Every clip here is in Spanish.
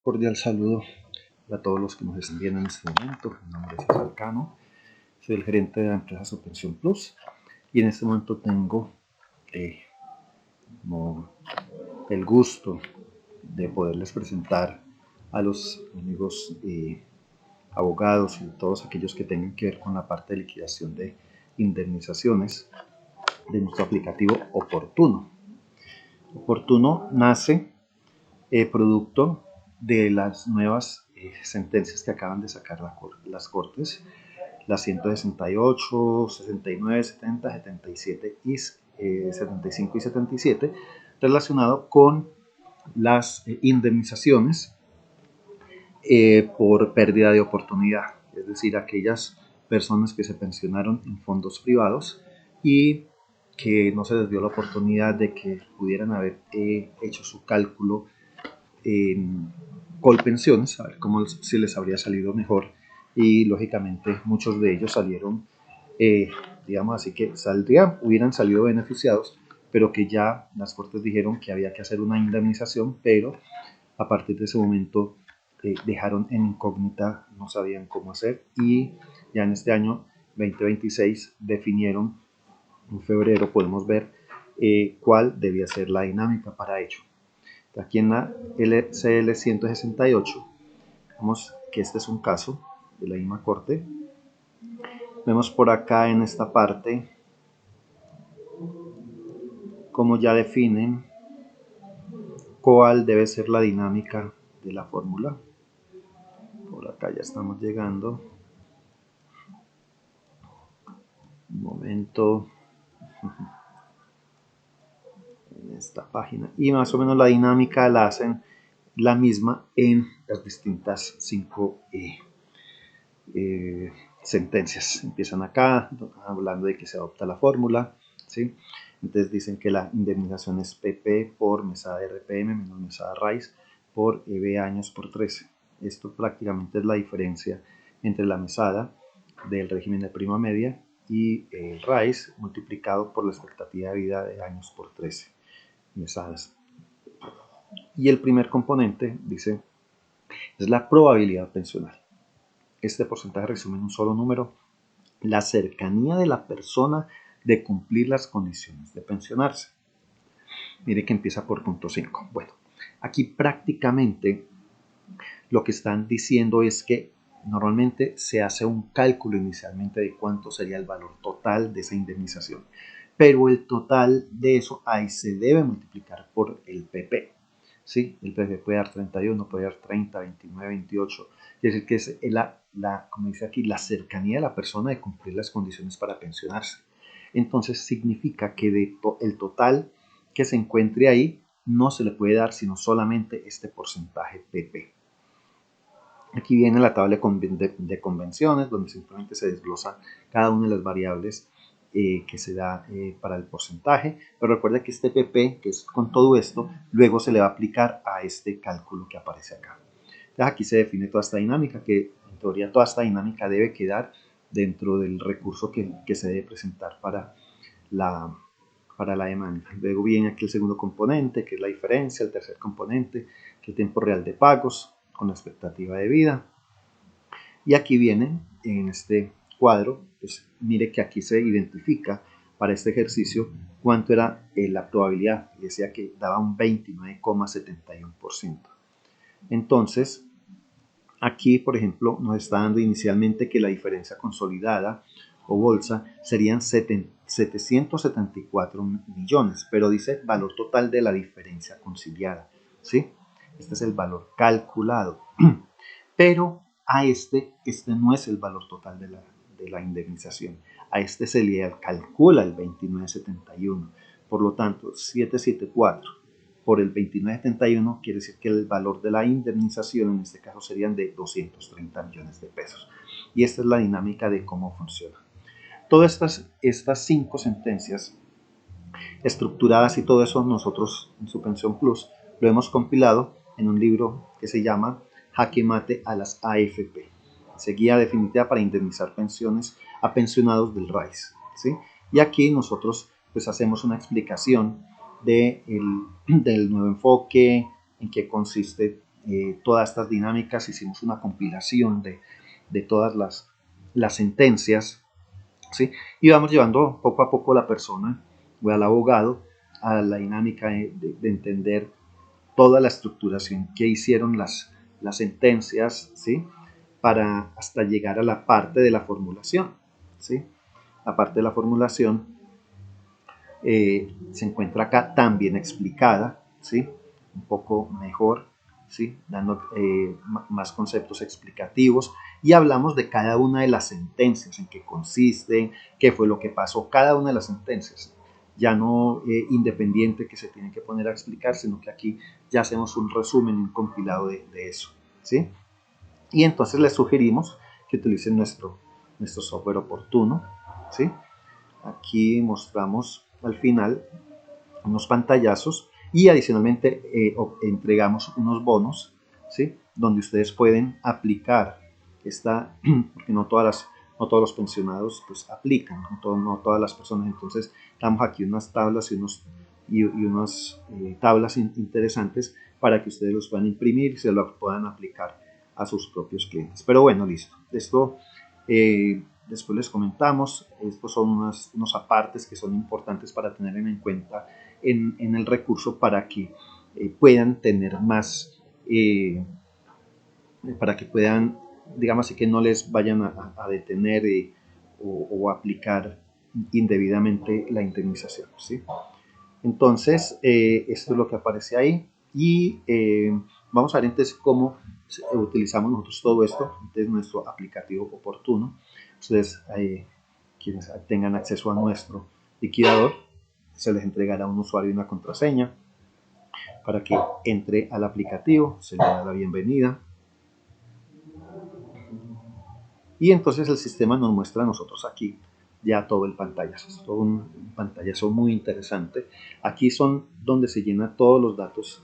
Cordial saludo a todos los que nos están viendo en este momento. Mi nombre es César Cano, soy el gerente de la empresa Subpensión Plus y en este momento tengo el gusto de poderles presentar a los amigos abogados y todos aquellos que tengan que ver con la parte de liquidación de indemnizaciones de nuestro aplicativo Oportuno. Oportuno nace producto de las nuevas sentencias que acaban de sacar las Cortes, las 168, 69, 70, 77 y 75 y 77, relacionado con las indemnizaciones por pérdida de oportunidad, es decir, aquellas personas que se pensionaron en fondos privados y que no se les dio la oportunidad de que pudieran haber hecho su cálculo en Colpensiones, a ver cómo si les habría salido mejor, y lógicamente muchos de ellos salieron, digamos así que hubieran salido beneficiados, pero que ya las Cortes dijeron que había que hacer una indemnización, pero a partir de ese momento dejaron en incógnita, no sabían cómo hacer, y ya en este año 2026 definieron, en febrero podemos ver cuál debía ser la dinámica para ello. Aquí en la LCL 168 vemos que este es un caso de la misma corte. Vemos por acá en esta parte cómo ya definen cuál debe ser la dinámica de la fórmula. Por acá ya estamos llegando. Un momento. En esta página. Y más o menos la dinámica la hacen la misma en las distintas 5 sentencias. Empiezan acá hablando de que se adopta la fórmula, ¿sí? Entonces dicen que la indemnización es PP por mesada de RPM menos mesada RAIS por EB años por 13. Esto prácticamente es la diferencia entre la mesada del régimen de prima media y el RAIS multiplicado por la expectativa de vida de años por 13 mesadas. Y el primer componente, dice, es la probabilidad pensional. Este porcentaje resume en un solo número la cercanía de la persona de cumplir las condiciones de pensionarse. Mire que empieza por punto 5. Bueno, aquí prácticamente lo que están diciendo es que normalmente se hace un cálculo inicialmente de cuánto sería el valor total de esa indemnización, pero el total de eso ahí se debe multiplicar por el PP. ¿Sí? El PP puede dar 31, puede dar 30, 29, 28. Es decir, que es como dice aquí, la cercanía de la persona de cumplir las condiciones para pensionarse. Entonces significa que el total que se encuentre ahí no se le puede dar sino solamente este porcentaje PP. Aquí viene la tabla de convenciones, donde simplemente se desglosa cada una de las variables que se da para el porcentaje, pero recuerda que este PP, que es con todo esto, luego se le va a aplicar a este cálculo que aparece acá. Entonces aquí se define toda esta dinámica, que en teoría toda esta dinámica debe quedar dentro del recurso que se debe presentar para la demanda. Luego viene aquí el segundo componente, que es la diferencia, el tercer componente, que es el tiempo real de pagos con la expectativa de vida. Y aquí viene en este cuadro, pues mire que aquí se identifica para este ejercicio cuánto era la probabilidad. Decía que daba un 29,71%. Entonces, aquí, por ejemplo, nos está dando inicialmente que la diferencia consolidada o bolsa serían 774 millones, pero dice valor total de la diferencia conciliada, ¿sí? Este es el valor calculado, pero a este no es el valor total de la indemnización, a este se le calcula el 2971, por lo tanto 774 por el 2971 quiere decir que el valor de la indemnización en este caso serían de 230 millones de pesos. Y esta es la dinámica de cómo funciona. Todas estas 5 sentencias estructuradas y todo eso nosotros en Subpensión Plus lo hemos compilado en un libro que se llama Jaque Mate a las AFP. Guía definitiva para indemnizar pensiones a pensionados del RAIS, ¿sí? Y aquí nosotros pues hacemos una explicación del nuevo enfoque, en qué consiste todas estas dinámicas, hicimos una compilación de todas las sentencias, ¿sí? Y vamos llevando poco a poco la persona o al abogado a la dinámica de entender toda la estructuración que hicieron las sentencias, ¿sí? Para hasta llegar a la parte de la formulación, ¿sí? La parte de la formulación se encuentra acá también explicada, ¿sí? Un poco mejor, ¿sí? Dando más conceptos explicativos y hablamos de cada una de las sentencias, en qué consisten, qué fue lo que pasó, cada una de las sentencias. Ya no independiente que se tiene que poner a explicar, sino que aquí ya hacemos un resumen, un compilado de eso, ¿sí? Y entonces les sugerimos que utilicen nuestro software oportuno, ¿sí? Aquí mostramos al final unos pantallazos y adicionalmente entregamos unos bonos, ¿sí? Donde ustedes pueden aplicar esta, porque no todos los pensionados pues aplican, no todas las personas. Entonces damos aquí unas tablas y unas tablas interesantes para que ustedes los puedan imprimir y se lo puedan aplicar a sus propios clientes. Pero bueno, listo. Esto después les comentamos. Estos son unos apartes que son importantes para tener en cuenta en el recurso para que puedan tener más, para que puedan, digamos así, que no les vayan a detener o aplicar indebidamente la indemnización, ¿sí? Entonces, esto es lo que aparece ahí y vamos a ver entonces cómo utilizamos nosotros todo esto. Entonces, nuestro aplicativo oportuno. Ustedes, quienes tengan acceso a nuestro liquidador, se les entregará un usuario y una contraseña para que entre al aplicativo, se le da la bienvenida y entonces el sistema nos muestra a nosotros aquí ya todo el pantallazo. Es todo un pantallazo muy interesante. Aquí son donde se llenan todos los datos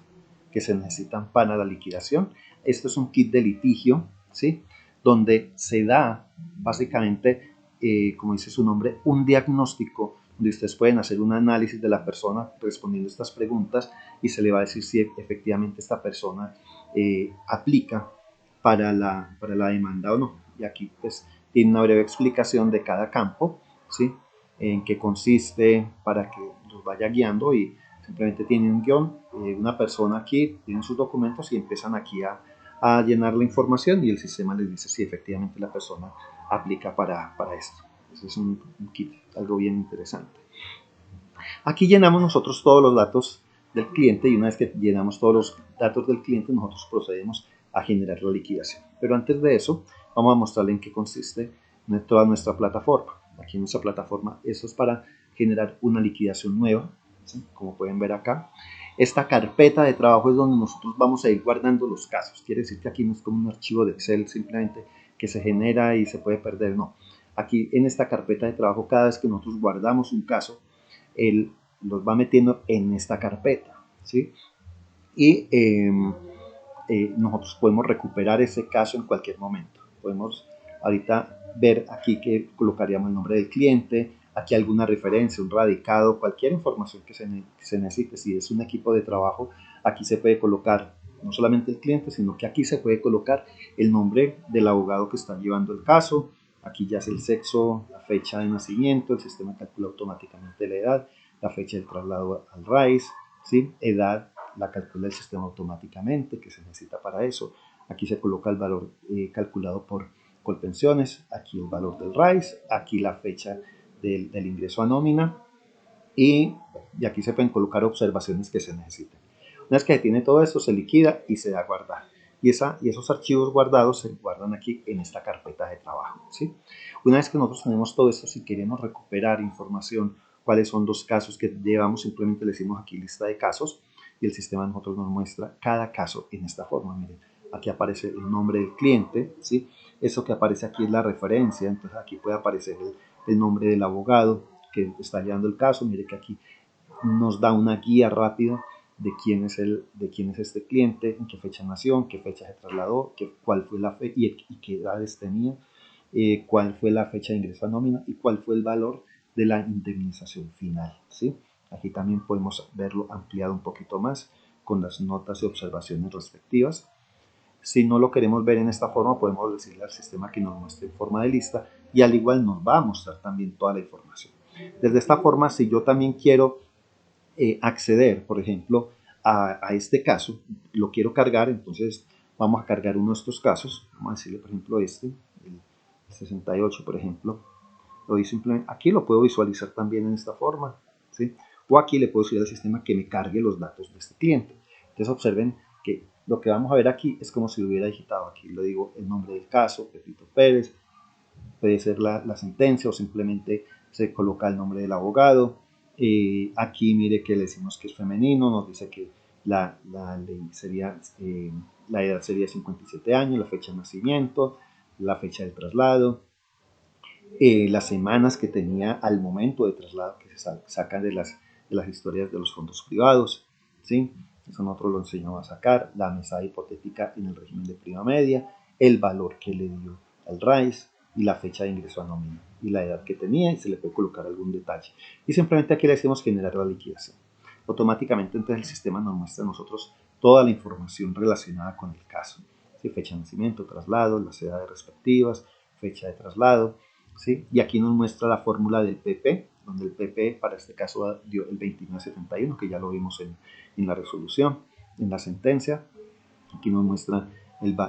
que se necesitan para la liquidación. Esto es un kit de litigio, ¿sí? Donde se da básicamente, como dice su nombre, un diagnóstico donde ustedes pueden hacer un análisis de la persona respondiendo estas preguntas y se le va a decir si efectivamente esta persona aplica para la demanda o no. Y aquí pues tiene una breve explicación de cada campo, ¿sí? En qué consiste para que los vaya guiando y simplemente tiene un guión, una persona aquí tiene sus documentos y empiezan aquí a llenar la información y el sistema les dice si efectivamente la persona aplica para esto. Eso es un kit, algo bien interesante. Aquí llenamos nosotros todos los datos del cliente y una vez que llenamos todos los datos del cliente nosotros procedemos a generar la liquidación. Pero antes de eso vamos a mostrarle en qué consiste toda nuestra plataforma. Aquí en nuestra plataforma eso es para generar una liquidación nueva, ¿sí? Como pueden ver acá. Esta carpeta de trabajo es donde nosotros vamos a ir guardando los casos. Quiere decir que aquí no es como un archivo de Excel simplemente que se genera y se puede perder, no. Aquí en esta carpeta de trabajo cada vez que nosotros guardamos un caso, él los va metiendo en esta carpeta, ¿sí? Y nosotros podemos recuperar ese caso en cualquier momento. Podemos ahorita ver aquí que colocaríamos el nombre del cliente, aquí alguna referencia, un radicado, cualquier información que se necesite. Si es un equipo de trabajo, aquí se puede colocar no solamente el cliente, sino que aquí se puede colocar el nombre del abogado que está llevando el caso. Aquí ya es el sexo, la fecha de nacimiento, el sistema calcula automáticamente la edad, la fecha del traslado al RAIS, ¿sí? Edad, la calcula el sistema automáticamente, que se necesita para eso. Aquí se coloca el valor calculado por Colpensiones, aquí el valor del RAIS, aquí la fecha del ingreso a nómina y aquí se pueden colocar observaciones que se necesiten. Una vez que se tiene todo esto, se liquida y se da a guardar. Y esos archivos guardados se guardan aquí en esta carpeta de trabajo, ¿sí? Una vez que nosotros tenemos todo esto, si queremos recuperar información, cuáles son los casos que llevamos, simplemente le decimos aquí lista de casos y el sistema de nosotros nos muestra cada caso en esta forma. Miren, aquí aparece el nombre del cliente, ¿sí? Eso que aparece aquí es la referencia, entonces aquí puede aparecer el nombre del abogado que está llevando el caso. Mire que aquí nos da una guía rápida de quién es este cliente, en qué fecha nació, en qué fecha se trasladó, cuál fue la fecha y qué edades tenía, cuál fue la fecha de ingreso a nómina y cuál fue el valor de la indemnización final, ¿sí? Aquí también podemos verlo ampliado un poquito más con las notas y observaciones respectivas. Si no lo queremos ver en esta forma, podemos decirle al sistema que nos muestre en forma de lista y al igual nos va a mostrar también toda la información. Desde esta forma, si yo también quiero acceder, por ejemplo, a este caso, lo quiero cargar, entonces vamos a cargar uno de estos casos, vamos a decirle, por ejemplo, el 68, por ejemplo, aquí lo puedo visualizar también en esta forma, ¿sí? O aquí le puedo decir al sistema que me cargue los datos de este cliente. Entonces observen que lo que vamos a ver aquí es como si lo hubiera digitado. Aquí le digo el nombre del caso, Pepito Pérez, puede ser la sentencia o simplemente se coloca el nombre del abogado. Aquí mire que le decimos que es femenino, nos dice que la ley sería, la edad sería 57 años, la fecha de nacimiento, la fecha del traslado, las semanas que tenía al momento de traslado que se sacan de las historias de los fondos privados, ¿sí? Eso nosotros lo enseñamos a sacar, la mesada hipotética en el régimen de prima media, el valor que le dio al RAIS y la fecha de ingreso a nómina y la edad que tenía y se le puede colocar algún detalle. Y simplemente aquí le decimos generar la liquidación. Automáticamente entonces el sistema nos muestra a nosotros toda la información relacionada con el caso. ¿Sí? Fecha de nacimiento, traslado, las edades respectivas, fecha de traslado, ¿sí? Y aquí nos muestra la fórmula del PP, donde el PP para este caso dio el 2971, que ya lo vimos en la resolución, en la sentencia. Aquí nos muestra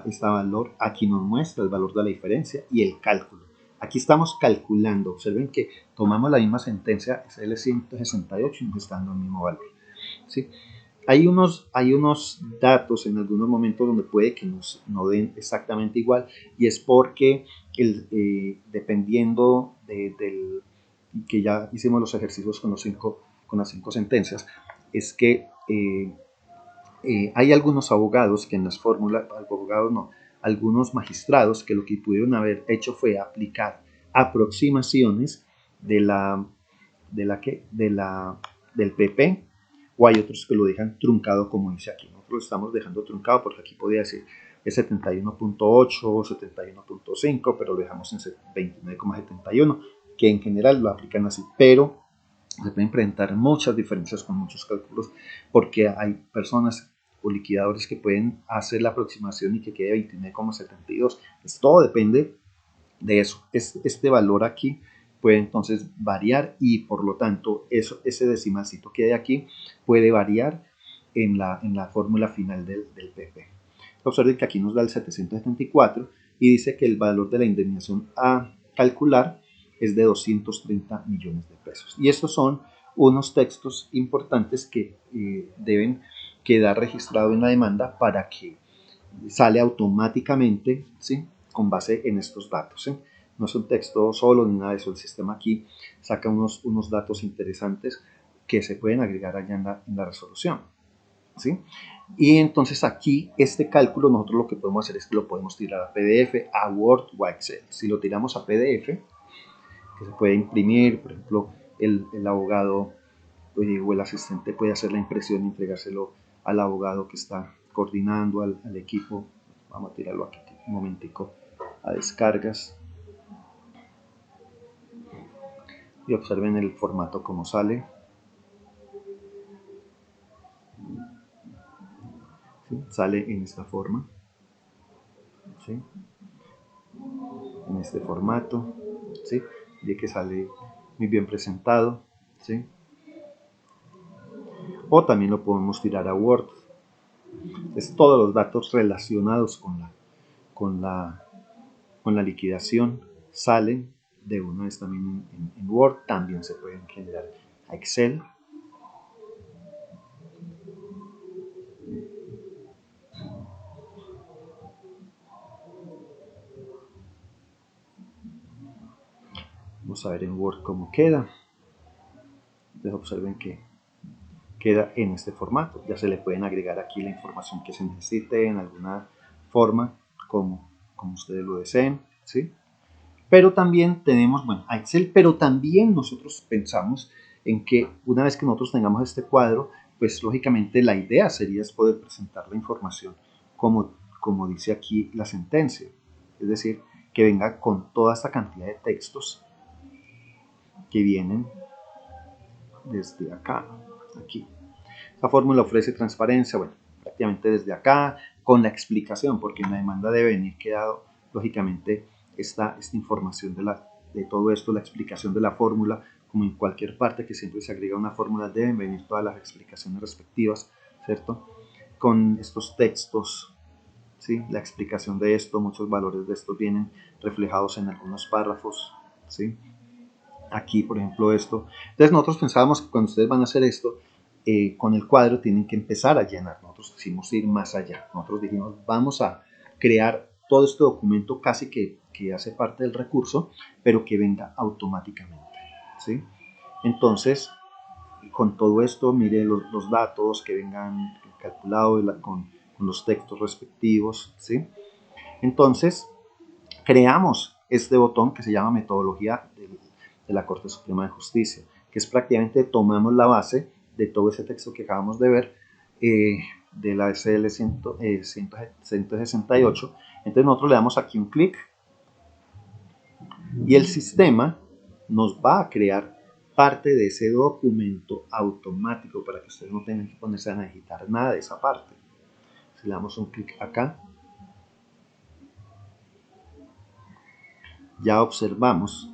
este valor, aquí nos muestra el valor de la diferencia y el cálculo. Aquí estamos calculando, observen que tomamos la misma sentencia, es el 168 y nos está dando el mismo valor, ¿sí? Hay unos datos en algunos momentos donde puede que no den exactamente igual y es porque dependiendo del que ya hicimos los ejercicios con las cinco sentencias, es que hay algunos abogados que en las fórmulas, abogados no, algunos magistrados que lo que pudieron haber hecho fue aplicar aproximaciones de del PP, o hay otros que lo dejan truncado como dice aquí. Nosotros lo estamos dejando truncado porque aquí podría decir es 71.8 o 71.5, pero lo dejamos en 29,71, que en general lo aplican así, pero se pueden presentar muchas diferencias con muchos cálculos porque hay personas o liquidadores que pueden hacer la aproximación y que quede 29,72. Pues todo depende de eso. Este valor aquí puede entonces variar y por lo tanto ese decimalcito que hay aquí puede variar en la fórmula final del PP. Observen que aquí nos da el 774 y dice que el valor de la indemnización a calcular es de 230 millones de pesos. Y estos son unos textos importantes que deben quedar registrados en la demanda para que sale automáticamente, ¿sí? Con base en estos datos, ¿sí? No es un texto solo ni nada de eso, el sistema aquí saca unos datos interesantes que se pueden agregar allá en la resolución, ¿sí? Y entonces aquí este cálculo nosotros lo que podemos hacer es que lo podemos tirar a PDF, a Word o a Excel. Si lo tiramos a PDF, que se puede imprimir, por ejemplo, el abogado o el asistente puede hacer la impresión y entregárselo al abogado que está coordinando, al equipo. Vamos a tirarlo aquí un momentico a descargas y observen el formato como sale. ¿Sí? Sale en esta forma, ¿sí? En este formato, ¿sí? Y que sale muy bien presentado, ¿sí? O también lo podemos tirar a Word. Es todos los datos relacionados con la, con la liquidación salen de una vez también en Word. También se pueden generar a Excel. Vamos a ver en Word cómo queda. Entonces observen que queda en este formato. Ya se le pueden agregar aquí la información que se necesite en alguna forma, como ustedes lo deseen, ¿sí? Pero también tenemos, bueno, a Excel, pero también nosotros pensamos en que una vez que nosotros tengamos este cuadro, pues lógicamente la idea sería poder presentar la información como dice aquí la sentencia. Es decir, que venga con toda esta cantidad de textos que vienen desde acá, aquí. Esta fórmula ofrece transparencia, bueno, prácticamente desde acá, con la explicación, porque en la demanda debe venir quedado, lógicamente, esta información de todo esto, la explicación de la fórmula, como en cualquier parte que siempre se agrega una fórmula, deben venir todas las explicaciones respectivas, ¿cierto? Con estos textos, ¿sí? La explicación de esto, muchos valores de estos vienen reflejados en algunos párrafos, ¿sí? Aquí, por ejemplo, esto. Entonces nosotros pensábamos que cuando ustedes van a hacer esto, con el cuadro tienen que empezar a llenar. Nosotros quisimos ir más allá. Nosotros dijimos, vamos a crear todo este documento casi que hace parte del recurso, pero que venga automáticamente, ¿sí? Entonces, con todo esto, mire los datos que vengan calculados con los textos respectivos, ¿sí? Entonces, creamos este botón que se llama metodología de la Corte Suprema de Justicia, que es prácticamente tomamos la base de todo ese texto que acabamos de ver, de la SL 168. Entonces nosotros le damos aquí un clic y el sistema nos va a crear parte de ese documento automático para que ustedes no tengan que ponerse a digitar nada de esa parte. Si le damos un clic acá, ya observamos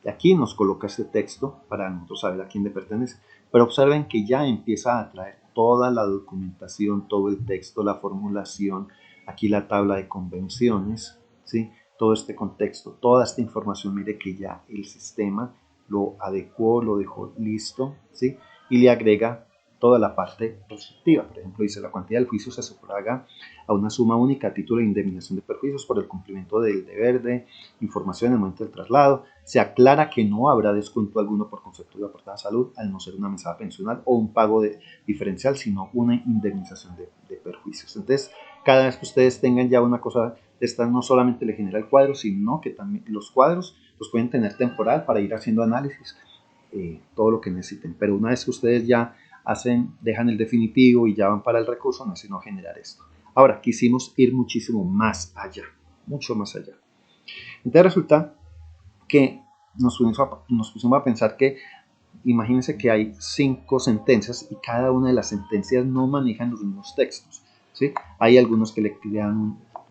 que aquí nos coloca este texto para nosotros saber a quién le pertenece, pero observen que ya empieza a traer toda la documentación, todo el texto, la formulación, aquí la tabla de convenciones, ¿sí? Todo este contexto, toda esta información, mire que ya el sistema lo adecuó, lo dejó listo, ¿sí? Y le agrega toda la parte respectiva. Por ejemplo, dice la cuantía del juicio se sufraga a una suma única a título de indemnización de perjuicios por el cumplimiento del deber de información en el momento del traslado. Se aclara que no habrá descuento alguno por concepto de aportada salud al no ser una mesada pensional o un pago diferencial, sino una indemnización de perjuicios. Entonces, cada vez que ustedes tengan ya una cosa de esta, no solamente le genera el cuadro, sino que también los cuadros los pueden tener temporal para ir haciendo análisis, todo lo que necesiten. Pero una vez que ustedes ya dejan el definitivo y ya van para el recurso, no es sino generar esto. Ahora, quisimos ir muchísimo más allá, mucho más allá. Entonces resulta que nos pusimos a pensar que, imagínense que hay 5 sentencias y cada una de las sentencias no manejan los mismos textos, ¿sí? Hay algunos que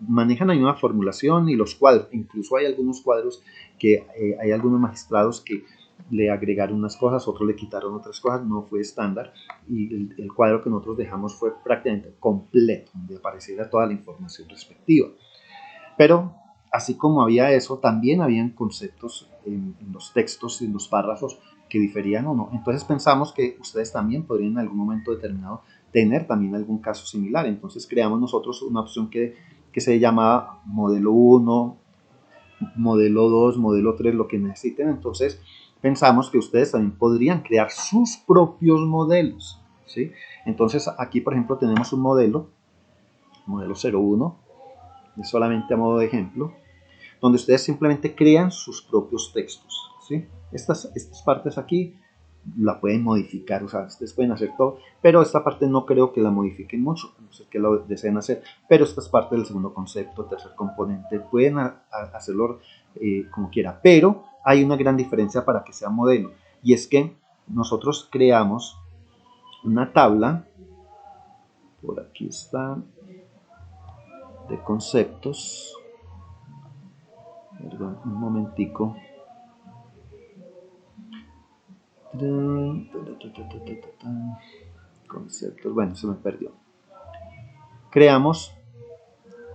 manejan la misma formulación y los cuadros, incluso hay algunos cuadros que hay algunos magistrados que le agregaron unas cosas, otros le quitaron otras cosas, no fue estándar, y el cuadro que nosotros dejamos fue prácticamente completo, donde apareciera toda la información respectiva. Pero así como había eso, también habían conceptos en los textos y en los párrafos que diferían o no. Entonces pensamos que ustedes también podrían en algún momento determinado tener también algún caso similar. Entonces creamos nosotros una opción que se llamaba modelo 1, modelo 2, modelo 3, lo que necesiten. Entonces pensamos que ustedes también podrían crear sus propios modelos, ¿sí? Entonces aquí, por ejemplo, tenemos un modelo 01, solamente a modo de ejemplo, donde ustedes simplemente crean sus propios textos, ¿sí? Estas partes aquí la pueden modificar, o sea, ustedes pueden hacer todo, pero esta parte no creo que la modifiquen mucho, no sé qué lo deseen hacer, pero esta es parte del segundo concepto, tercer componente, pueden hacerlo como quiera, pero hay una gran diferencia para que sea modelo, y es que nosotros creamos una tabla, por aquí está, de conceptos. Perdón, un momentico. Conceptos, bueno, se me perdió. Creamos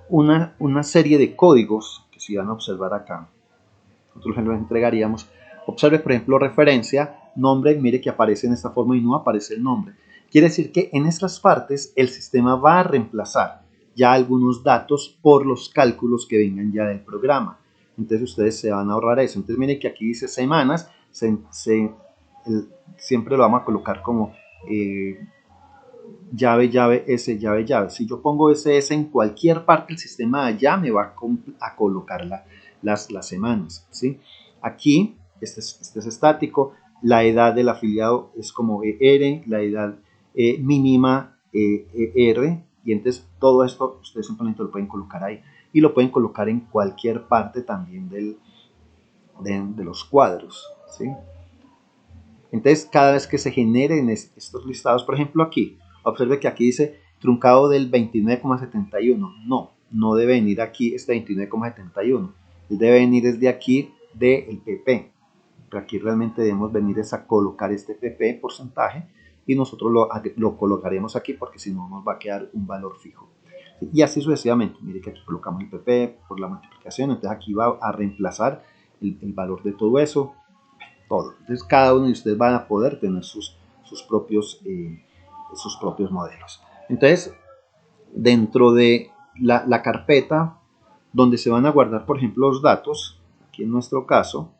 una serie de códigos que si van a observar acá, nosotros los entregaríamos. Observe, por ejemplo, referencia, nombre, mire que aparece en esta forma y no aparece el nombre. Quiere decir que en estas partes el sistema va a reemplazar ya algunos datos por los cálculos que vengan ya del programa. Entonces ustedes se van a ahorrar eso. Entonces mire que aquí dice semanas, siempre lo vamos a colocar como llave, llave, S, llave, llave. Si yo pongo SS en cualquier parte, el sistema allá me va a colocar las semanas, ¿sí? Aquí, este es estático, la edad del afiliado es como ER, la edad mínima ER, y entonces todo esto ustedes simplemente lo pueden colocar ahí. Y lo pueden colocar en cualquier parte también de los cuadros, ¿sí? Entonces, cada vez que se generen estos listados, por ejemplo aquí, observe que aquí dice truncado del 29,71. No debe venir aquí este 29,71. Él debe venir desde aquí del PP. Pero aquí realmente debemos venir a colocar este PP porcentaje y nosotros lo colocaremos aquí porque si no nos va a quedar un valor fijo. Y así sucesivamente. Mire que aquí colocamos el PP por la multiplicación, entonces aquí va a reemplazar el valor de todo eso, todo. Entonces cada uno de ustedes van a poder tener sus propios modelos. Entonces, dentro de la carpeta donde se van a guardar, por ejemplo, los datos, aquí en nuestro caso,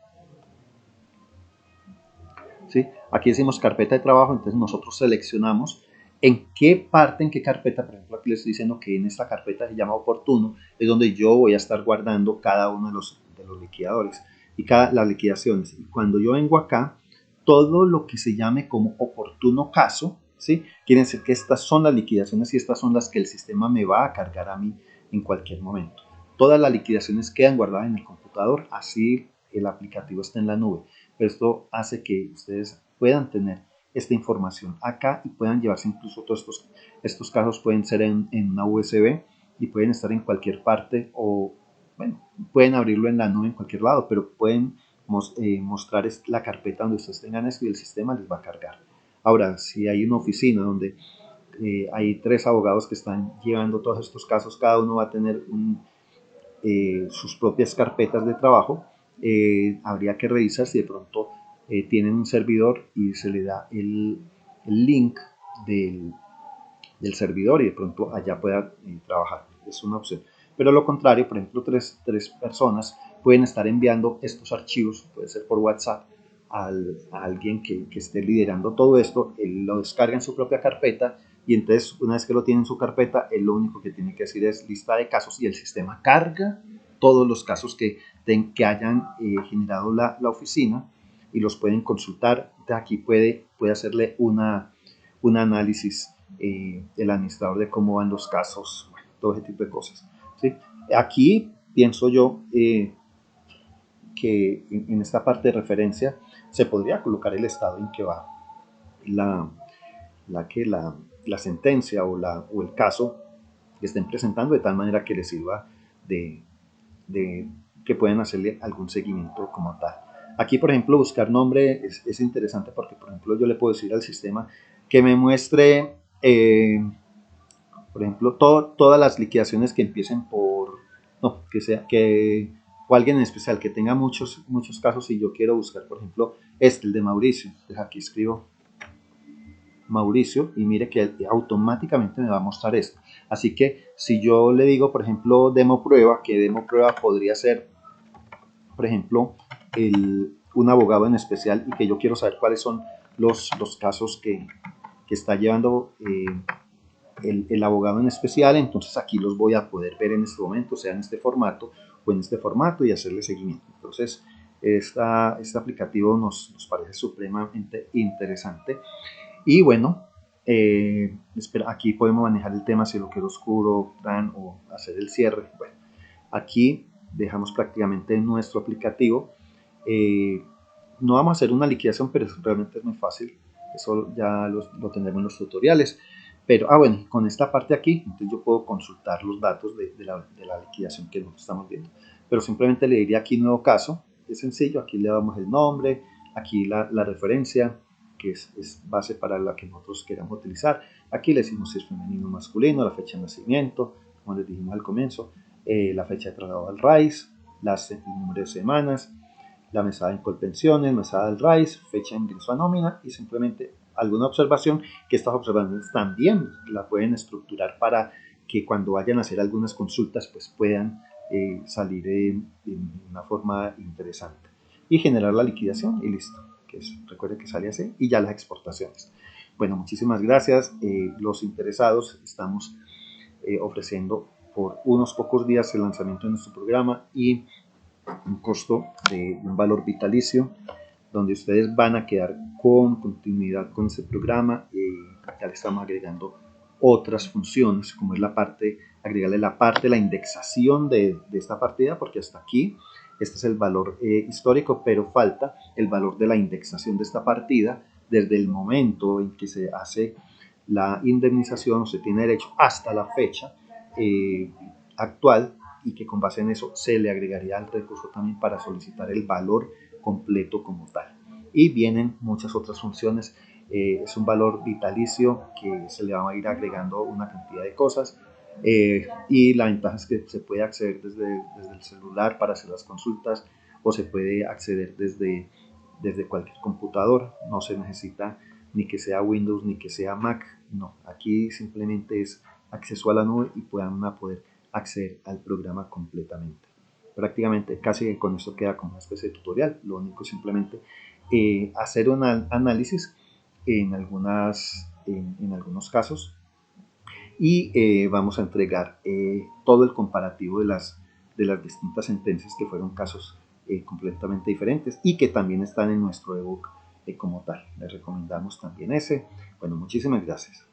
¿sí? Aquí decimos carpeta de trabajo, entonces nosotros seleccionamos en qué parte, en qué carpeta, por ejemplo, aquí les estoy diciendo que en esta carpeta se llama oportuno, es donde yo voy a estar guardando cada uno de los liquidadores y las liquidaciones. Y cuando yo vengo acá, todo lo que se llame como oportuno caso, ¿sí? Quiere decir que estas son las liquidaciones y estas son las que el sistema me va a cargar a mí en cualquier momento. Todas las liquidaciones quedan guardadas en el computador, así el aplicativo está en la nube. Esto hace que ustedes puedan tener esta información acá y puedan llevarse incluso todos estos casos pueden ser en una USB y pueden estar en cualquier parte o bueno, pueden abrirlo en la nube en cualquier lado, pero pueden mostrar la carpeta donde ustedes tengan esto y el sistema les va a cargar. Ahora, si hay una oficina donde hay 3 abogados que están llevando todos estos casos, cada uno va a tener sus propias carpetas de trabajo, habría que revisar si de pronto tienen un servidor y se le da el link del servidor y de pronto allá pueda trabajar. Es una opción. Pero lo contrario, por ejemplo, tres personas pueden estar enviando estos archivos, puede ser por WhatsApp, a alguien que esté liderando todo esto, él lo descarga en su propia carpeta y entonces una vez que lo tiene en su carpeta, él lo único que tiene que decir es lista de casos y el sistema carga todos los casos que hayan generado la oficina y los pueden consultar. Entonces aquí puede hacerle un análisis el administrador de cómo van los casos, bueno, todo ese tipo de cosas. ¿Sí? Aquí pienso yo que en esta parte de referencia se podría colocar el estado en que va la sentencia o el caso que estén presentando, de tal manera que les sirva de que pueden hacerle algún seguimiento como tal. Aquí, por ejemplo, buscar nombre es interesante porque, por ejemplo, yo le puedo decir al sistema que me muestre, por ejemplo, todas las liquidaciones que empiecen por, no, que o alguien en especial que tenga muchos casos y yo quiero buscar, por ejemplo, el de Mauricio. Entonces aquí escribo Mauricio y mire que automáticamente me va a mostrar esto. Así que si yo le digo, por ejemplo, demo prueba, que demo prueba podría ser, por ejemplo, un abogado en especial y que yo quiero saber cuáles son los casos que está llevando el abogado en especial, entonces aquí los voy a poder ver en este momento, sea en este formato o en este formato y hacerle seguimiento. Entonces, este aplicativo nos parece supremamente interesante. Y bueno, aquí podemos manejar el tema si lo quiero oscuro, plan o hacer el cierre. Bueno, aquí dejamos prácticamente nuestro aplicativo. No vamos a hacer una liquidación, pero realmente es muy fácil. Eso ya lo tendremos en los tutoriales. Pero, bueno, con esta parte aquí, entonces yo puedo consultar los datos de la liquidación que nosotros estamos viendo. Pero simplemente le diría aquí nuevo caso. Es sencillo, aquí le damos el nombre, aquí la referencia, que es base para la que nosotros queramos utilizar. Aquí le decimos si es femenino o masculino, la fecha de nacimiento, como les dijimos al comienzo, la fecha de traslado al RAIS, el número de semanas, la mesada en Colpensiones, mesada del RAIS, fecha de ingreso a nómina y simplemente alguna observación, que estas observaciones también la pueden estructurar para que cuando vayan a hacer algunas consultas pues puedan salir en una forma interesante y generar la liquidación y listo. Recuerde que sale así y ya las exportaciones. Bueno, muchísimas gracias. Los interesados estamos ofreciendo por unos pocos días el lanzamiento de nuestro programa y un costo de un valor vitalicio donde ustedes van a quedar con continuidad con este programa. Ya le estamos agregando otras funciones como es agregarle la parte de la indexación de esta partida, porque hasta aquí este es el valor histórico, pero falta el valor de la indexación de esta partida desde el momento en que se hace la indemnización, usted tiene derecho hasta la fecha actual, y que con base en eso se le agregaría al recurso también para solicitar el valor completo como tal. Y vienen muchas otras funciones. Es un valor vitalicio que se le va a ir agregando una cantidad de cosas. Y la ventaja es que se puede acceder desde el celular para hacer las consultas, o se puede acceder desde cualquier computador. No se necesita ni que sea Windows ni que sea Mac. No, aquí simplemente es acceso a la nube y puedan poder acceder al programa completamente. Prácticamente casi con esto queda como una especie de tutorial. Lo único es simplemente hacer un análisis en algunos casos, y vamos a entregar todo el comparativo de las distintas sentencias, que fueron casos completamente diferentes y que también están en nuestro ebook como tal. Les recomendamos también ese. Bueno, muchísimas gracias.